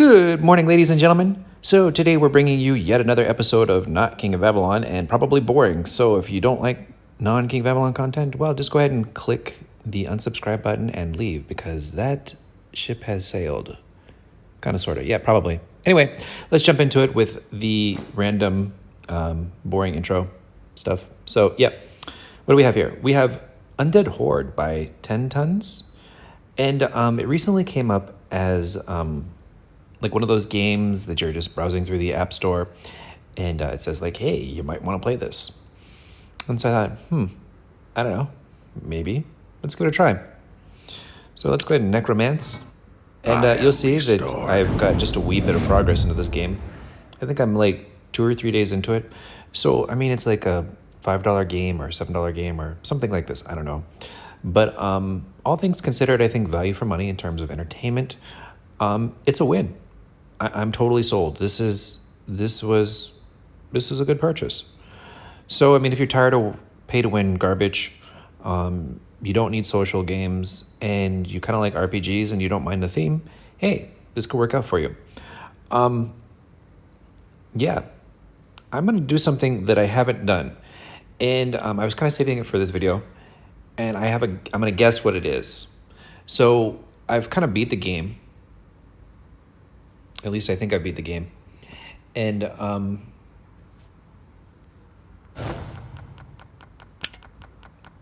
Good morning, ladies and gentlemen. So today we're bringing you yet another episode of Not King of Babylon and probably boring. So if you don't like non-King of Babylon content, well, just go ahead and click the unsubscribe button and leave because that ship has sailed. Kind of, sort of. Yeah, probably. Anyway, let's jump into it with the random boring intro stuff. So, yeah. What do we have here? We have Undead Hoard by 10 Tons. And it recently came up as like one of those games that you're just browsing through the App Store and it says like, hey, you might want to play this. And so I thought, I don't know, maybe. Let's give it a try. So let's go ahead and necromance. And you'll see that I've got just a wee bit of progress into this game. I think I'm like 2 or 3 days into it. So, I mean, it's like a $5 game or $7 game or something like this. I don't know. But all things considered, I think value for money in terms of entertainment, it's a win. I'm totally sold. This was a good purchase. So, I mean, if you're tired of pay to win garbage, you don't need social games, and you kind of like RPGs and you don't mind the theme, hey, this could work out for you. Yeah, I'm going to do something that I haven't done. And I was kind of saving it for this video, and I'm going to guess what it is. So I've kind of beat the game. At least I think I beat the game. And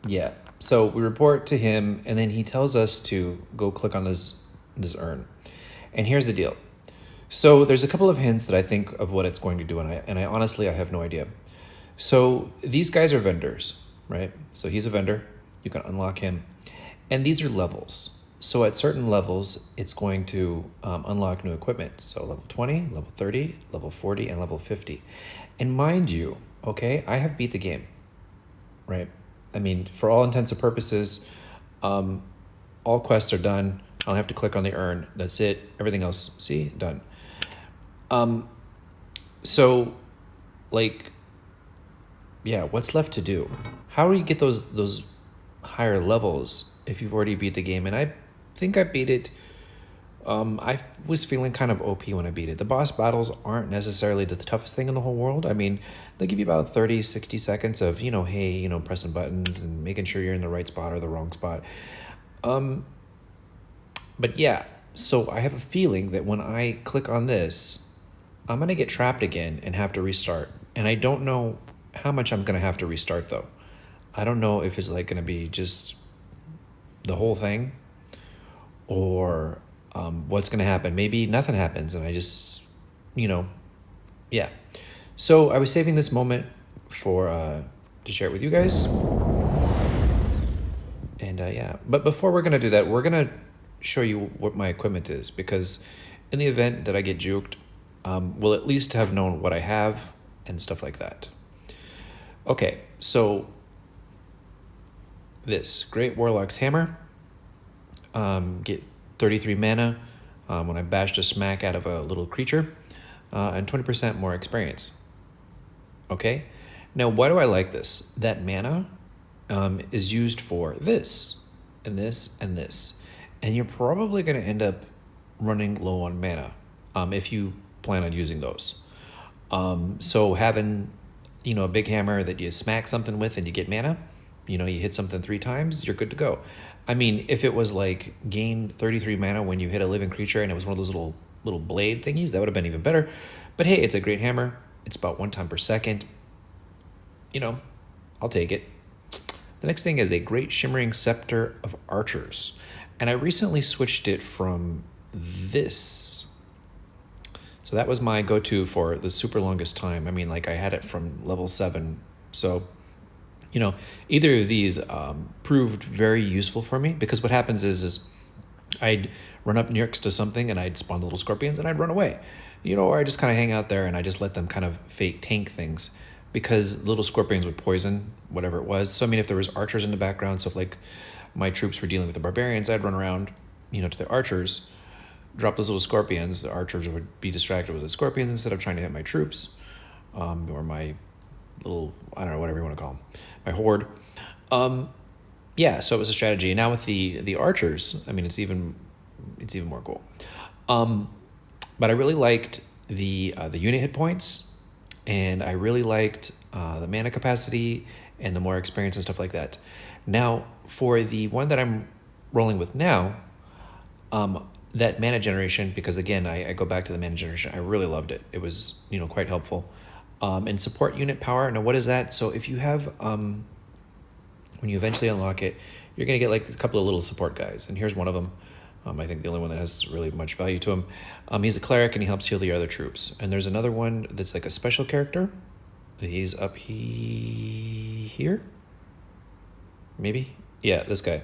yeah, so we report to him, and then he tells us to go click on this urn. And here's the deal. So there's a couple of hints that I think of what it's going to do, and I honestly, I have no idea. So these guys are vendors, right? So he's a vendor. You can unlock him. And these are levels. So at certain levels, it's going to unlock new equipment. So level 20, level 30, level 40, and level 50. And mind you, okay, I have beat the game, right? I mean, for all intents and purposes, all quests are done. I'll have to click on the urn. That's it. Everything else, see, done. So, like, yeah, what's left to do? How do you get those higher levels if you've already beat the game? And I think I beat it. I was feeling kind of OP when I beat it. The boss battles aren't necessarily the toughest thing in the whole world. I mean, they give you about 30, 60 seconds of, hey, pressing buttons and making sure you're in the right spot or the wrong spot. But yeah, so I have a feeling that when I click on this, I'm going to get trapped again and have to restart. And I don't know how much I'm going to have to restart, though. I don't know if it's like going to be just the whole thing or what's going to happen. Maybe nothing happens and I just, yeah. So I was saving this moment for to share it with you guys. And yeah, but before we're going to do that, we're going to show you what my equipment is, because in the event that I get juked, we'll at least have known what I have and stuff like that. Okay, so this Great Warlock's Hammer, get 33 mana when I bashed a smack out of a little creature, and 20% more experience. Okay, now why do I like this? That mana is used for this, and this, and this. And you're probably going to end up running low on mana if you plan on using those. So having, a big hammer that you smack something with and you get mana, you hit something 3 times, you're good to go. I mean, if it was like gain 33 mana when you hit a living creature and it was one of those little blade thingies, that would have been even better. But hey, it's a great hammer. It's about 1 time per second. I'll take it. The next thing is a Great Shimmering Scepter of Archers. And I recently switched it from this. So that was my go-to for the super longest time. I mean, like I had it from level 7. So, either of these proved very useful for me, because what happens is I'd run up next to something and I'd spawn little scorpions and I'd run away. Or I just kind of hang out there and I just let them kind of fake tank things, because little scorpions would poison whatever it was. So, I mean, if there was archers in the background, so if like my troops were dealing with the barbarians, I'd run around, to the archers, drop those little scorpions. The archers would be distracted with the scorpions instead of trying to hit my troops, or my little, I don't know, whatever you want to call them, my horde. Yeah, so it was a strategy. Now with the archers, I mean, it's even more cool. But I really liked the unit hit points, and I really liked the mana capacity and the more experience and stuff like that. Now, for the one that I'm rolling with now, that mana generation, because again, I go back to the mana generation, I really loved it. It was, quite helpful. And support unit power. Now, what is that? So if you have, when you eventually unlock it, you're going to get like a couple of little support guys. And here's one of them. I think the only one that has really much value to him. He's a cleric and he helps heal the other troops. And there's another one that's like a special character. He's up here? Maybe? Yeah, this guy.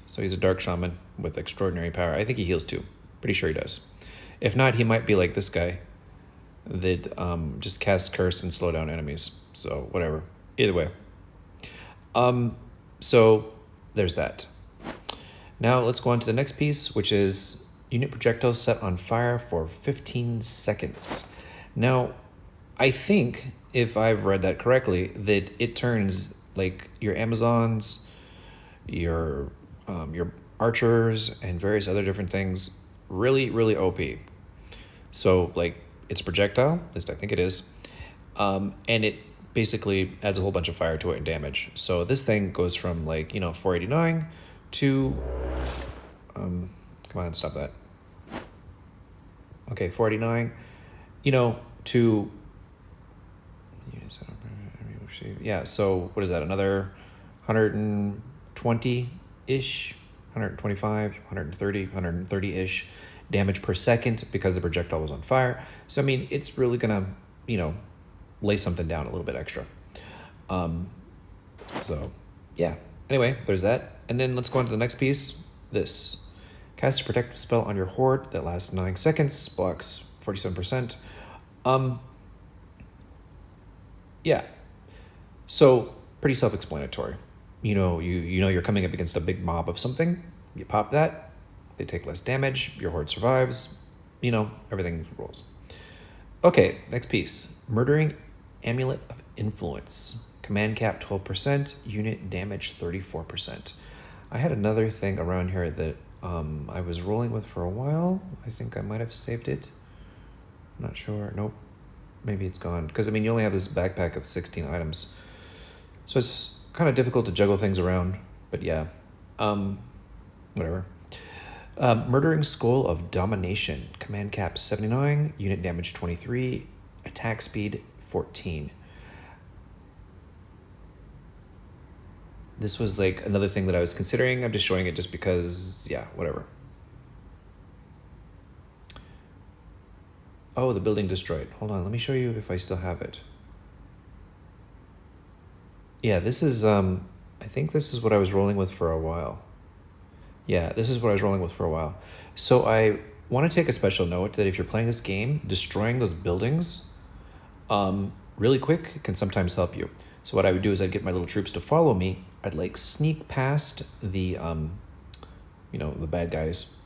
So he's a dark shaman with extraordinary power. I think he heals too. Pretty sure he does. If not, he might be like this guy that just casts curse and slow down enemies. So whatever. Either way. So there's that. Now let's go on to the next piece, which is unit projectiles set on fire for 15 seconds. Now, I think, if I've read that correctly, that it turns like your Amazons, your archers, and various other different things really, really OP. So like it's a projectile, at least I think it is, and it basically adds a whole bunch of fire to it and damage. So this thing goes from like 489 to come on, stop that. Okay, 489, to yeah, so what is that, another 120-ish, 125, 130, 130-ish damage per second because the projectile was on fire. So I mean, it's really gonna lay something down a little bit extra. So yeah, anyway, there's that. And then let's go on to the next piece. This cast a protective spell on your horde that lasts 9 seconds, blocks 47%. Yeah, so pretty self-explanatory. You know you're coming up against a big mob of something. You pop that, they take less damage, your horde survives, everything rolls. Okay, next piece. Murdering Amulet of Influence. Command cap 12%, unit damage 34%. I had another thing around here that I was rolling with for a while. I think I might have saved it. Not sure. Nope. Maybe it's gone. Because, you only have this backpack of 16 items. So it's kind of difficult to juggle things around. But yeah. Whatever. Murdering Skull of Domination. Command cap 79, unit damage 23, attack speed 14. This was like another thing that I was considering. I'm just showing it just because, yeah, whatever. Oh, the building destroyed. Hold on, let me show you if I still have it. Yeah, this is, I think this is what I was rolling with for a while. Yeah, this is what I was rolling with for a while. So I want to take a special note that if you're playing this game, destroying those buildings really quick can sometimes help you. So what I would do is I'd get my little troops to follow me. I'd like sneak past the, the bad guys,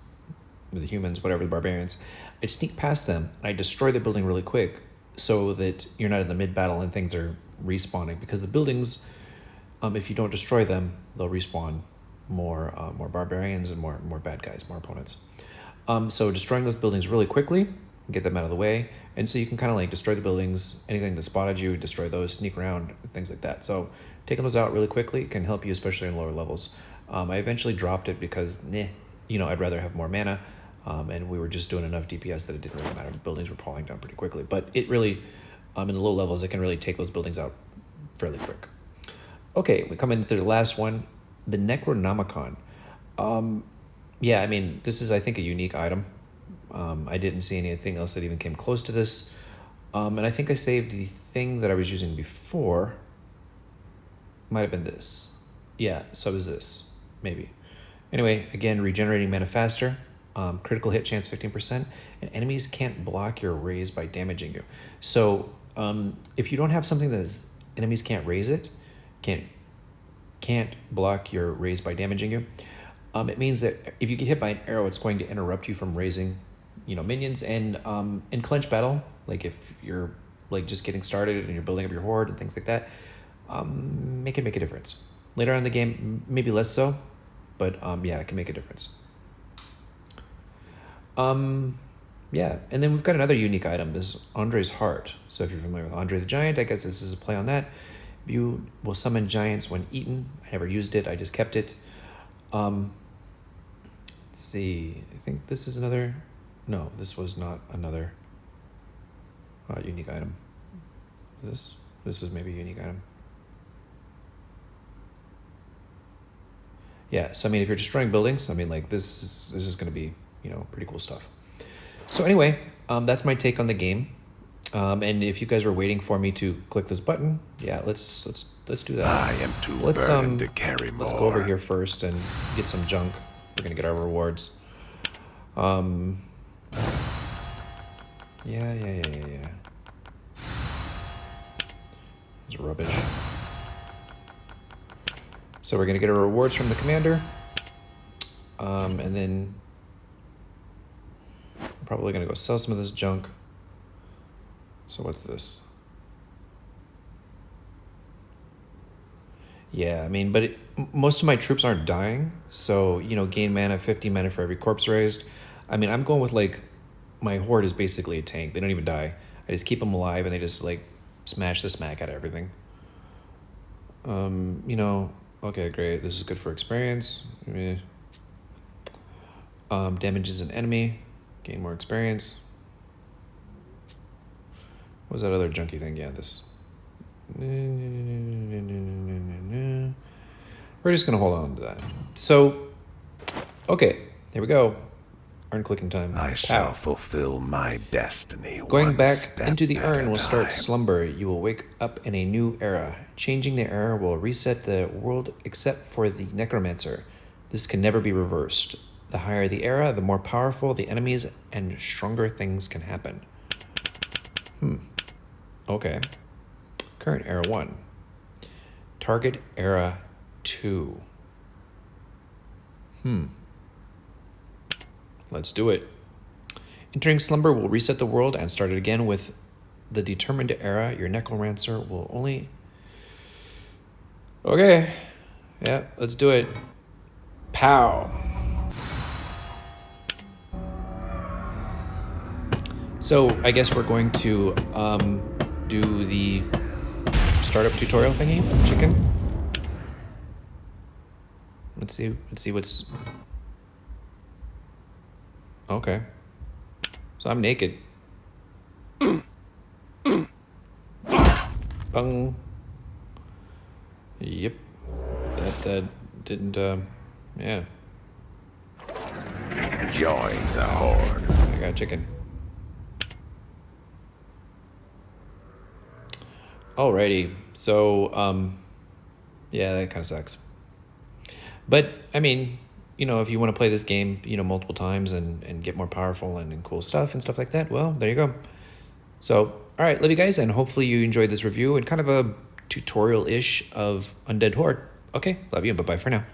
the humans, whatever, the barbarians. I'd sneak past them and I'd destroy the building really quick so that you're not in the mid-battle and things are respawning. Because the buildings, if you don't destroy them, they'll respawn more barbarians and more bad guys, more opponents. So destroying those buildings really quickly, get them out of the way, and so you can kind of like destroy the buildings, anything that spotted you, destroy those, sneak around, things like that. So taking those out really quickly can help you, especially in lower levels. I eventually dropped it because, I'd rather have more mana, and we were just doing enough DPS that it didn't really matter. The buildings were falling down pretty quickly, but it really, in the low levels, it can really take those buildings out fairly quick. Okay, we come into the last one, the Necronomicon. Yeah, this is, I think, a unique item. I didn't see anything else that even came close to this. And I think I saved the thing that I was using before. Might have been this. Yeah, so is this, maybe. Anyway, again, regenerating mana faster. Critical hit chance 15%. And enemies can't block your raise by damaging you. So if you don't have something that is, enemies can't raise it, can't block your raise by damaging you, it means that if you get hit by an arrow, it's going to interrupt you from raising, minions. And in clinch battle, like if you're like just getting started and you're building up your horde and things like that, it can make a difference. Later on in the game, maybe less so, but yeah, it can make a difference. Yeah, and then we've got another unique item, this Andre's Heart. So if you're familiar with Andre the Giant, I guess this is a play on that. You will summon giants when eaten. I never used it, I just kept it. Let's see, I think this is another, no, this was not another unique item. This was maybe a unique item. Yeah, so I mean, if you're destroying buildings, I mean, like this is going to be, you know, pretty cool stuff. So anyway, that's my take on the game. And if you guys were waiting for me to click this button, yeah, let's do that. I am too burdened to carry more. Let's go over here first and get some junk. We're gonna get our rewards. Yeah. It's rubbish. So we're gonna get our rewards from the commander. And then I'm probably gonna go sell some of this junk. So what's this? Yeah, I mean, but most of my troops aren't dying. So, you know, gain mana, 50 mana for every corpse raised. I mean, I'm going with like, my horde is basically a tank. They don't even die. I just keep them alive and they just like smash the smack out of everything. You know, okay, great. This is good for experience. Damages an enemy, gain more experience. What was that other junky thing? Yeah, this. We're just going to hold on to that. So, okay, here we go. Urn clicking time. I shall fulfill my destiny. Going back into the urn will start slumber. You will wake up in a new era. Changing the era will reset the world except for the necromancer. This can never be reversed. The higher the era, the more powerful the enemies and stronger things can happen. Okay. Current era 1. Target era 2. Let's do it. Entering slumber will reset the world and start it again with the determined era. Your necromancer will only... Okay. Yeah, let's do it. Pow. So I guess we're going to do the startup tutorial thingy, chicken. Let's see what's... Okay. So I'm naked. Bung. Yep. That didn't, yeah. Join the horde. I got chicken. Alrighty. So, yeah, that kind of sucks. But, I mean, you know, if you want to play this game, you know, multiple times and get more powerful and cool stuff and stuff like that, well, there you go. So, all right, love you guys, and hopefully you enjoyed this review and kind of a tutorial-ish of Undead Hoard. Okay, love you, and bye-bye for now.